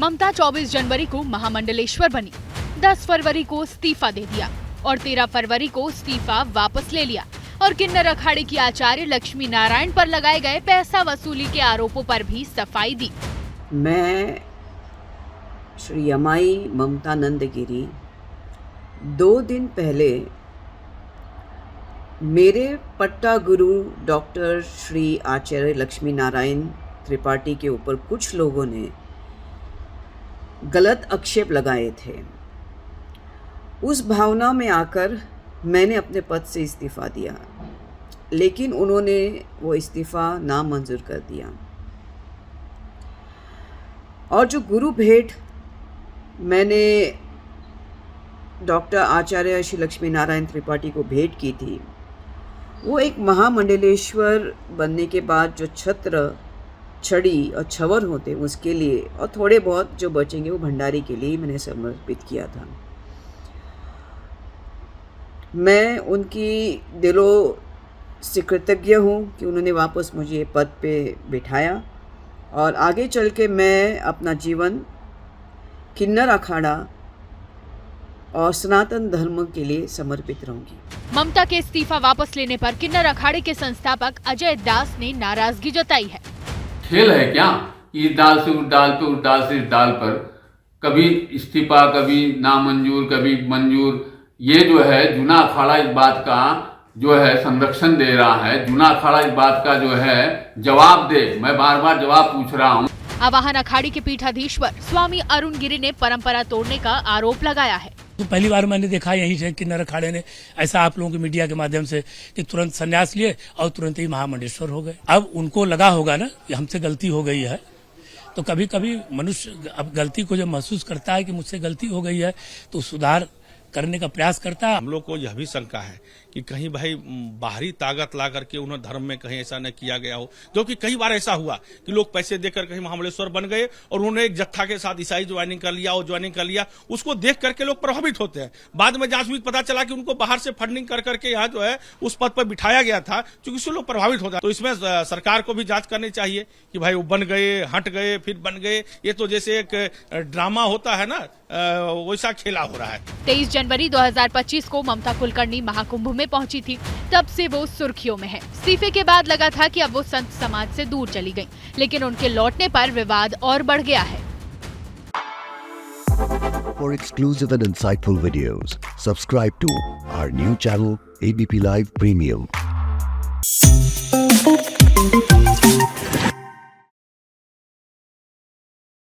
ममता 24 जनवरी को महामंडलेश्वर बनी, 10 फरवरी को इस्तीफा दे दिया और 13 फरवरी को इस्तीफा वापस ले लिया और किन्नर अखाड़े की आचार्य लक्ष्मी नारायण पर लगाए गए पैसा वसूली के आरोपों पर भी सफाई दी। मैं श्री यमाई ममता नंदगिरी 2 दिन पहले मेरे पट्टा गुरु डॉक्टर श्री आचार्य लक्ष्मी नारायण त्रिपाठी के ऊपर कुछ लोगों ने गलत आक्षेप लगाए थे। उस भावना में आकर मैंने अपने पद से इस्तीफ़ा दिया, लेकिन उन्होंने वो इस्तीफ़ा नामंजूर कर दिया और जो गुरु भेंट मैंने डॉक्टर आचार्य श्री लक्ष्मी नारायण त्रिपाठी को भेंट की थी, वो एक महामंडलेश्वर बनने के बाद जो छत्र छड़ी और छवर होते उसके लिए और थोड़े बहुत जो बचेंगे वो भंडारी के लिए मैंने समर्पित किया था। मैं उनकी दिलों से कृतज्ञ हूँ कि उन्होंने वापस मुझे पद पे बिठाया और आगे चल के मैं अपना जीवन किन्नर अखाड़ा और सनातन धर्म के लिए समर्पित रहूंगी। ममता के इस्तीफा वापस लेने पर किन्नर अखाड़े के संस्थापक अजय दास ने नाराजगी जताई है। खेल है क्या? इस डाल से उस डाल पे, उस डाल से इस डाल पर, कभी इस्तीफा, कभी नामंजूर, कभी मंजूर। ये जो है जूना अखाड़ा इस बात का जो है संरक्षण दे रहा है, जूना अखाड़ा इस बात का जो है जवाब दे। मैं बार बार जवाब पूछ रहा हूँ। आवाहन अखाड़े के पीठाधीश्वर स्वामी अरुण गिरी ने परंपरा तोड़ने का आरोप लगाया है। तो पहली बार मैंने देखा यहीं से किन्नर अखाड़े ने ऐसा आप लोगों के मीडिया के माध्यम से कि तुरंत संन्यास लिए और तुरंत ही महामंडलेश्वर हो गए। अब उनको लगा होगा ना कि हमसे गलती हो गई है, तो कभी कभी मनुष्य अब गलती को जब महसूस करता है कि मुझसे गलती हो गई है तो सुधार करने का प्रयास करता है। हम लोग को यह भी शंका है कि कहीं भाई बाहरी ताकत ला करके उन्हें धर्म में कहीं ऐसा न किया गया हो, क्योंकि कई बार ऐसा हुआ कि लोग पैसे देकर कहीं महामंडलेश्वर बन गए और उन्होंने एक जत्था के साथ ईसाई ज्वाइनिंग कर लिया और ज्वाइनिंग कर लिया। उसको देख करके लोग प्रभावित होते हैं। बाद में जांच में पता चला कि उनको बाहर से फंडिंग कर करके यहाँ जो है उस पद पर बिठाया गया था, क्योंकि उससे लोग प्रभावित होता है। तो इसमें सरकार को भी जांच करनी चाहिए कि भाई वो बन गए, हट गए, फिर बन गए। ये तो जैसे एक ड्रामा होता है ना, वैसा खेला हो रहा है। 23 जनवरी 2025 को ममता कुलकर्णी महाकुंभ में पहुंची थी, तब से वो सुर्खियों में है। इस्तीफे के बाद लगा था कि अब वो संत समाज से दूर चली गईं, लेकिन उनके लौटने पर विवाद और बढ़ गया है। For exclusive and insightful videos, subscribe to our new channel ABP Live Premium.